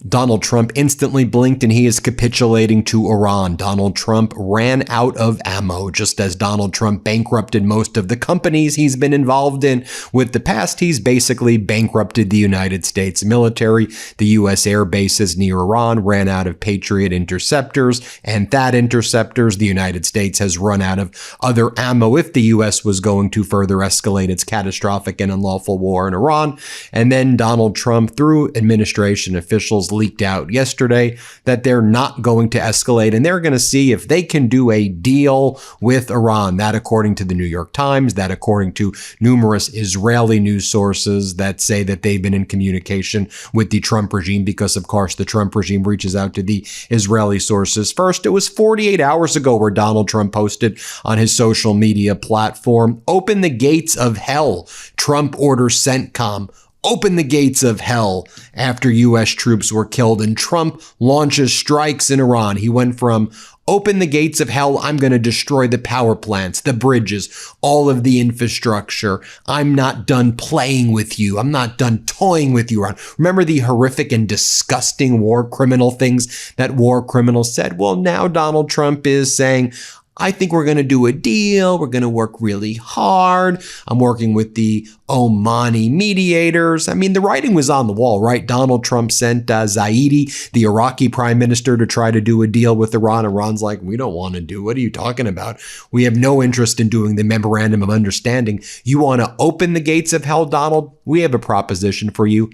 Donald Trump instantly blinked and he is capitulating to Iran. Donald Trump ran out of ammo. Just as Donald Trump bankrupted most of the companies he's been involved in with the past, he's basically bankrupted the United States military. The U.S. air bases near Iran ran out of Patriot interceptors and THAAD interceptors. The United States has run out of other ammo if the U.S. was going to further escalate its catastrophic and unlawful war in Iran. And then Donald Trump, through administration officials, leaked out yesterday that they're not going to escalate and they're going to see if they can do a deal with Iran. That according to the New York Times, that according to numerous Israeli news sources that say that they've been in communication with the Trump regime, because of course the Trump regime reaches out to the Israeli sources first. It was 48 hours ago where Donald Trump posted on his social media platform, "Open the gates of hell. Trump orders CENTCOM. Open the gates of hell," after U.S. troops were killed and Trump launches strikes in Iran. He went from "Open the gates of hell, I'm going to destroy the power plants, the bridges, all of the infrastructure. I'm not done playing with you. I'm not done toying with you." Remember the horrific and disgusting war criminal things that war criminals said? Well, now Donald Trump is saying, "I think we're going to do a deal. We're going to work really hard. I'm working with the Omani mediators." I mean, the writing was on the wall, right? Donald Trump sent Zaidi, the Iraqi prime minister, to try to do a deal with Iran. Iran's like, "We don't want to do. What are you talking about? We have no interest in doing the memorandum of understanding. You want to open the gates of hell, Donald? We have a proposition for you.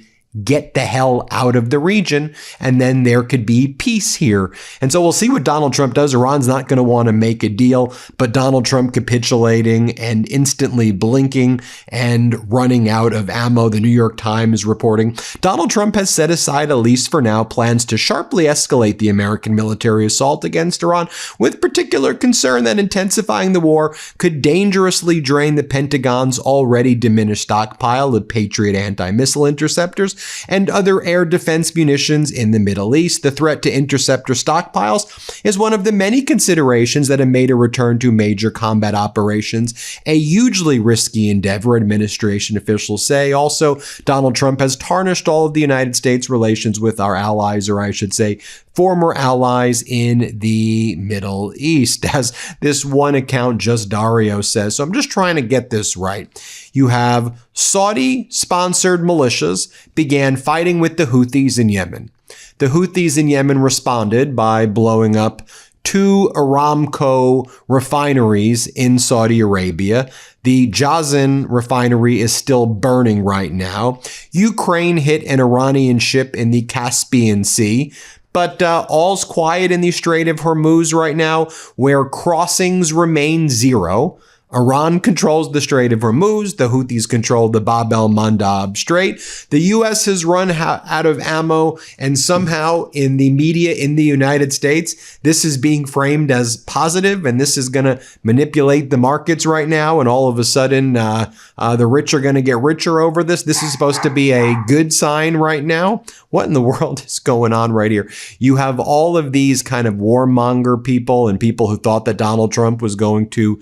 Get the hell out of the region, and then there could be peace here." And so we'll see what Donald Trump does. Iran's not going to want to make a deal, but Donald Trump capitulating and instantly blinking and running out of ammo. The New York Times reporting Donald Trump has set aside, at least for now, plans to sharply escalate the American military assault against Iran, with particular concern that intensifying the war could dangerously drain the Pentagon's already diminished stockpile of Patriot anti-missile interceptors and other air defense munitions in the Middle East. The threat to interceptor stockpiles is one of the many considerations that have made a return to major combat operations a hugely risky endeavor, administration officials say. Also, Donald Trump has tarnished all of the United States' relations with our allies, or I should say, former allies in the Middle East, as this one account, Just Dario, says. So I'm just trying to get this right. You have Saudi-sponsored militias began fighting with the Houthis in Yemen. The Houthis in Yemen responded by blowing up 2 Aramco refineries in Saudi Arabia. The Jazan refinery is still burning right now. Ukraine hit an Iranian ship in the Caspian Sea. But all's quiet in the Strait of Hormuz right now, where crossings remain 0. Iran controls the Strait of Hormuz. The Houthis control the Bab el-Mandab Strait. The U.S. has run out of ammo, and somehow in the media in the United States, this is being framed as positive, and this is going to manipulate the markets right now, and all of a sudden the rich are going to get richer over this. This is supposed to be a good sign right now. What in the world is going on right here? You have all of these kind of warmonger people and people who thought that Donald Trump was going to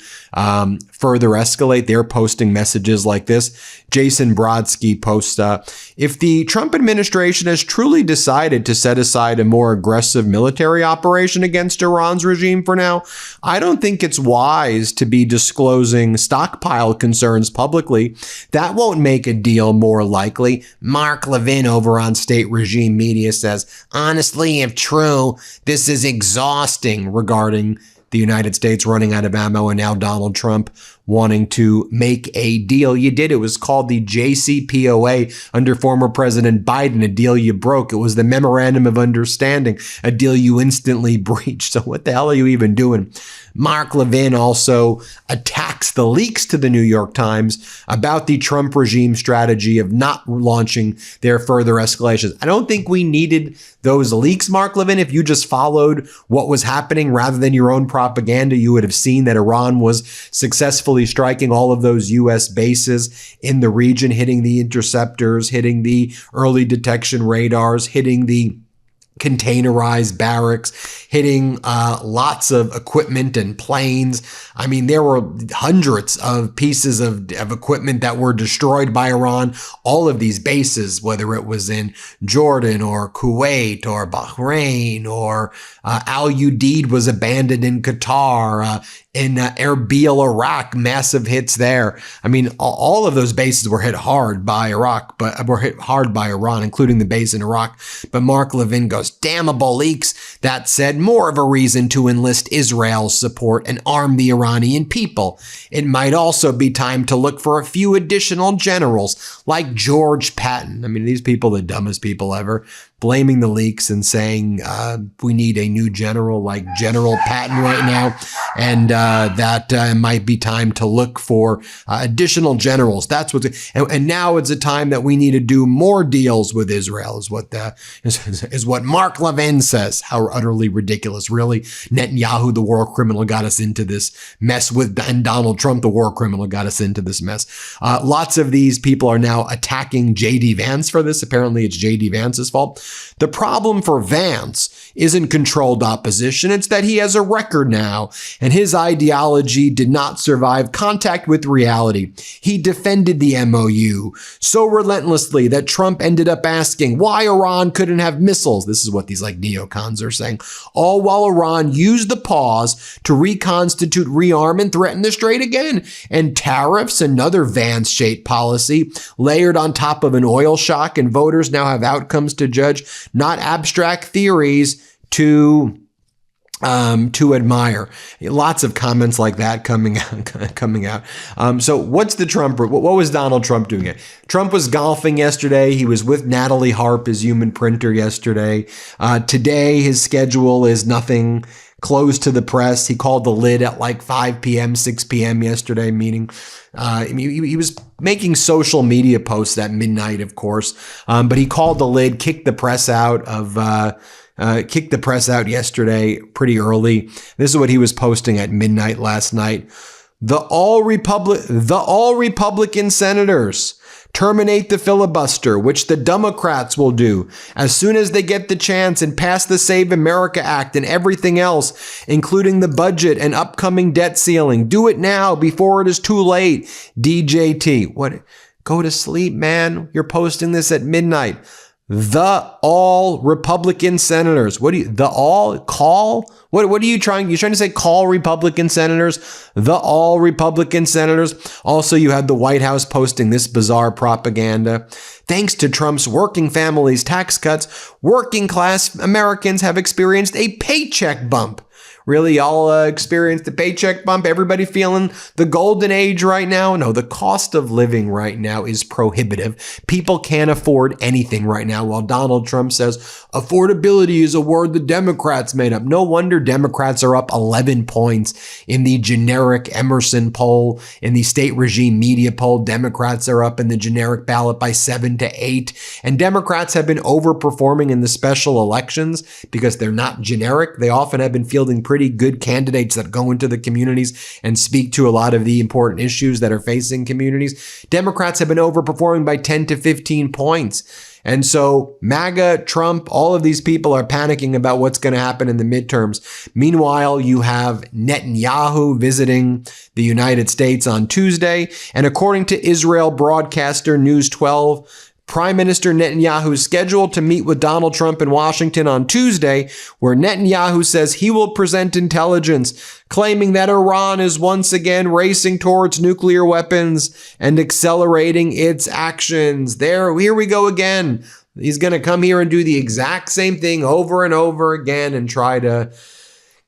further escalate. They're posting messages like this. Jason Brodsky posts, "If the Trump administration has truly decided to set aside a more aggressive military operation against Iran's regime for now, I don't think it's wise to be disclosing stockpile concerns publicly. That won't make a deal more likely." Mark Levin over on State Regime Media says, "Honestly, if true, this is exhausting," regarding the United States running out of ammo and now Donald Trump wanting to make a deal. You did. It was called the JCPOA under former President Biden, a deal you broke. It was the Memorandum of Understanding, a deal you instantly breached. So what the hell are you even doing? Mark Levin also attacks the leaks to the New York Times about the Trump regime strategy of not launching their further escalations. I don't think we needed those leaks, Mark Levin. If you just followed what was happening rather than your own propaganda, you would have seen that Iran was successfully striking all of those U.S. bases in the region, hitting the interceptors, hitting the early detection radars, hitting the containerized barracks, hitting lots of equipment and planes. I mean, there were hundreds of pieces of equipment that were destroyed by Iran. All of these bases, whether it was in Jordan or Kuwait or Bahrain or Al Udeid was abandoned in Qatar, in Erbil, Iraq, massive hits there. I mean, all of those bases were hit hard by Iran, including the base in Iraq. But Mark Levin goes, damnable leaks. That said, more of a reason to enlist Israel's support and arm the Iranian people. It might also be time to look for a few additional generals like George Patton. I mean, these people, the dumbest people ever, blaming the leaks and saying we need a new general like General Patton right now, and that might be time to look for additional generals. That's and now it's a time that we need to do more deals with Israel. Is what Mark Levin says. How utterly ridiculous! Really, Netanyahu, the war criminal, got us into this mess and Donald Trump, the war criminal, got us into this mess. Lots of these people are now attacking J.D. Vance for this. Apparently, it's J.D. Vance's fault. The problem for Vance isn't controlled opposition. It's that he has a record now, and his ideology did not survive contact with reality. He defended the MOU so relentlessly that Trump ended up asking why Iran couldn't have missiles. This is what these like neocons are saying. All while Iran used the pause to reconstitute, rearm, and threaten the strait again. And tariffs, another Vance-shaped policy, layered on top of an oil shock, and voters now have outcomes to judge, not abstract theories to admire. Lots of comments like that coming out. So what's the Trump? What was Donald Trump doing? Trump was golfing yesterday. He was with Natalie Harp, his human printer, yesterday. Today, his schedule is nothing, closed to the press. He called the lid at like 5 p.m., 6 p.m. yesterday, meaning he was making social media posts at midnight, of course, but he called the lid, kicked the press out yesterday pretty early. This is what he was posting at midnight last night. The all Republican senators terminate the filibuster, which the Democrats will do as soon as they get the chance, and pass the Save America Act and everything else, including the budget and upcoming debt ceiling. Do it now before it is too late. DJT. What? Go to sleep, man. You're posting this at midnight. The all Republican senators. What do you, the all call? What are you trying? You're trying to say call Republican senators? The all Republican senators. Also, you had the White House posting this bizarre propaganda. Thanks to Trump's working families tax cuts, working class Americans have experienced a paycheck bump. Really, y'all experienced the paycheck bump? Everybody feeling the golden age right now? No, the cost of living right now is prohibitive. People can't afford anything right now, while Donald Trump says affordability is a word the Democrats made up. No wonder Democrats are up 11 points in the generic Emerson poll. In the state regime media poll, Democrats are up in the generic ballot by 7 to 8. And Democrats have been overperforming in the special elections because they're not generic. They often have been fielding pretty good candidates that go into the communities and speak to a lot of the important issues that are facing communities. Democrats have been overperforming by 10 to 15 points. And so MAGA, Trump, all of these people are panicking about what's going to happen in the midterms. Meanwhile, you have Netanyahu visiting the United States on Tuesday. And according to Israel broadcaster News 12, Prime Minister Netanyahu is scheduled to meet with Donald Trump in Washington on Tuesday, where Netanyahu says he will present intelligence, claiming that Iran is once again racing towards nuclear weapons and accelerating its actions. Here we go again. He's going to come here and do the exact same thing over and over again and try to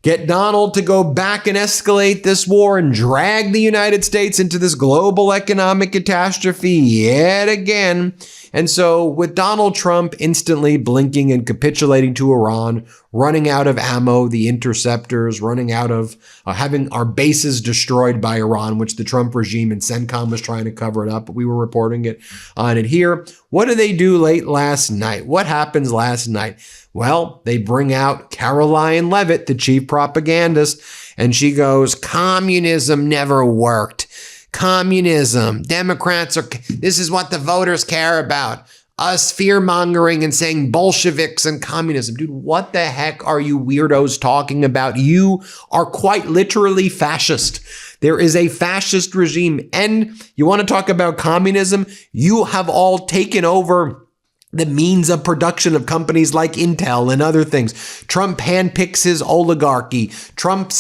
get Donald to go back and escalate this war and drag the United States into this global economic catastrophe yet again. And so with Donald Trump instantly blinking and capitulating to Iran, running out of ammo, the interceptors, running out of having our bases destroyed by Iran, which the Trump regime and CENTCOM was trying to cover it up, but we were reporting it on it here. What do they do late last night? What happens last night? Well, they bring out Caroline Leavitt, the chief propagandist, and she goes, communism never worked. Communism, Democrats this is what the voters care about. us fear-mongering and saying Bolsheviks and communism. Dude, what the heck are you weirdos talking about? You are quite literally fascist. There is a fascist regime. And you want to talk about communism? You have all taken over the means of production of companies like Intel and other things. Trump handpicks his oligarchy. Trump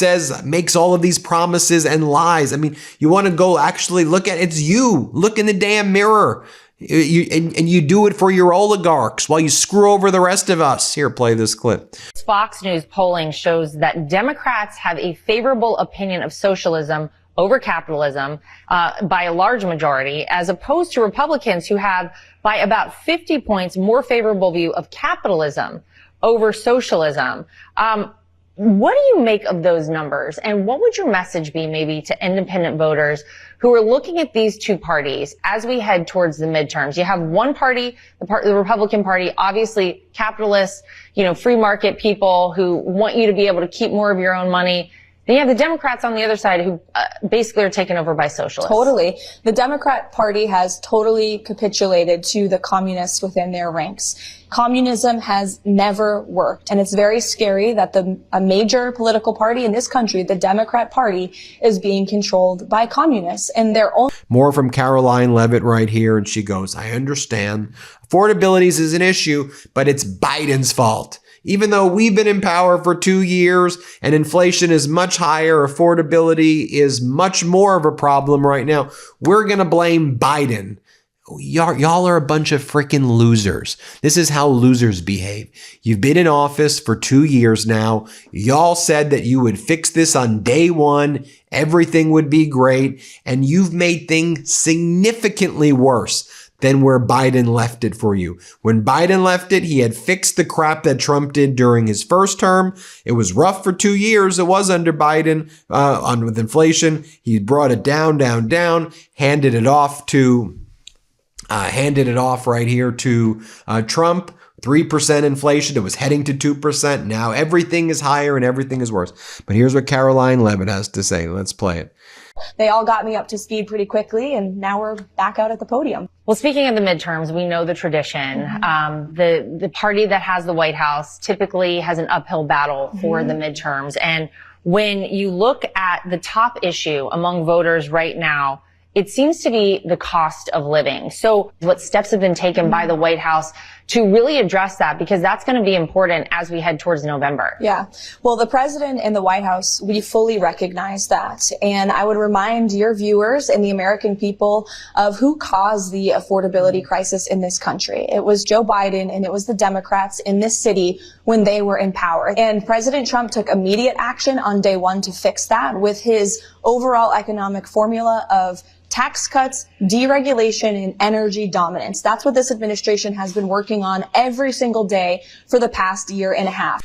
makes all of these promises and lies. I mean, you want to go actually look at it's you. Look in the damn mirror. And you do it for your oligarchs while you screw over the rest of us. Here, play this clip. Fox News polling shows that Democrats have a favorable opinion of socialism over capitalism by a large majority, as opposed to Republicans who have, by about 50 points, more favorable view of capitalism over socialism. What do you make of those numbers? And what would your message be maybe to independent voters who are looking at these two parties as we head towards the midterms? You have one party, the Republican Party, obviously capitalists, free market people who want you to be able to keep more of your own money. Then you have the Democrats on the other side who basically are taken over by socialists. Totally. The Democrat Party has totally capitulated to the communists within their ranks. Communism has never worked. And it's very scary that a major political party in this country, the Democrat Party, is being controlled by communists. And their own. More from Caroline Levitt right here. And she goes, I understand. Affordability is an issue, but it's Biden's fault. Even though we've been in power for 2 years and inflation is much higher, affordability is much more of a problem right now, we're going to blame Biden. Y'all are a bunch of freaking losers. This is how losers behave. You've been in office for 2 years now. Y'all said that you would fix this on day one. Everything would be great. And you've made things significantly worse than where Biden left it for you. When Biden left it, he had fixed the crap that Trump did during his first term. It was rough for 2 years. It was under Biden with inflation. He brought it down, handed it off right here to Trump. 3% inflation. It was heading to 2%. Now everything is higher and everything is worse. But here's what Caroline Levitt has to say. Let's play it. They all got me up to speed pretty quickly, and now we're back out at the podium. Well, speaking of the midterms, we know the tradition. The party that has the White House typically has an uphill battle for the midterms. And when you look at the top issue among voters right now, it seems to be the cost of living. So what steps have been taken by the White House to really address that? Because that's going to be important as we head towards November. Yeah. Well, the president and the White House, we fully recognize that. And I would remind your viewers and the American people of who caused the affordability crisis in this country. It was Joe Biden and it was the Democrats in this city when they were in power. And President Trump took immediate action on day one to fix that with his overall economic formula of tax cuts, deregulation, and energy dominance. That's what this administration has been working on every single day for the past year and a half.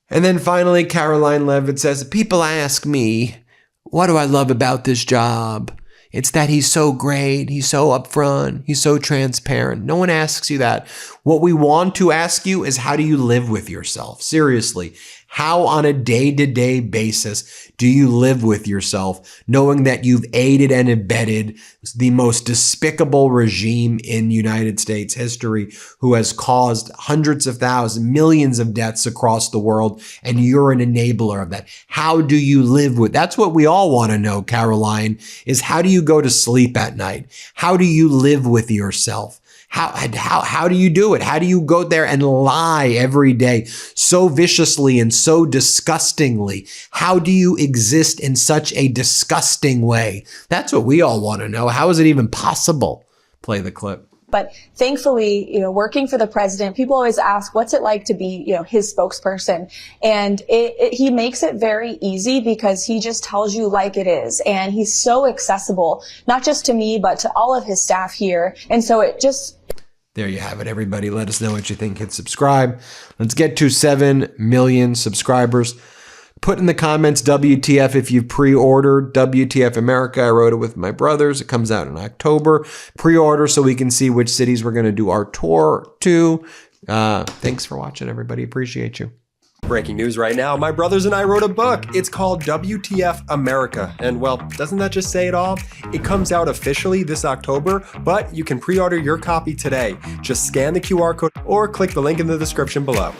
And then finally, Caroline Levitt says, people ask me, what do I love about this job? It's that he's so great. He's so upfront. He's so transparent. No one asks you that. What we want to ask you is, how do you live with yourself? Seriously. How on a day-to-day basis do you live with yourself, knowing that you've aided and abetted the most despicable regime in United States history, who has caused hundreds of thousands, millions of deaths across the world, and you're an enabler of that? How do you live with? That's what we all want to know, Caroline, is how do you go to sleep at night? How do you live with yourself? How do you do it? How do you go there and lie every day so viciously and so disgustingly? How do you exist in such a disgusting way? That's what we all want to know. How is it even possible? Play the clip. But thankfully, working for the president, people always ask, what's it like to be, his spokesperson? And he makes it very easy because he just tells you like it is. And he's so accessible, not just to me, but to all of his staff here. And so it just... There you have it, everybody. Let us know what you think. Hit subscribe. Let's get to 7 million subscribers. Put in the comments WTF if you've pre-ordered WTF America. I wrote it with my brothers. It comes out in October. Pre-order so we can see which cities we're going to do our tour to. Thanks for watching, everybody. Appreciate you. Breaking news right now, my brothers and I wrote a book. It's called WTF America. And well, doesn't that just say it all? It comes out officially this October, but you can pre-order your copy today. Just scan the QR code or click the link in the description below.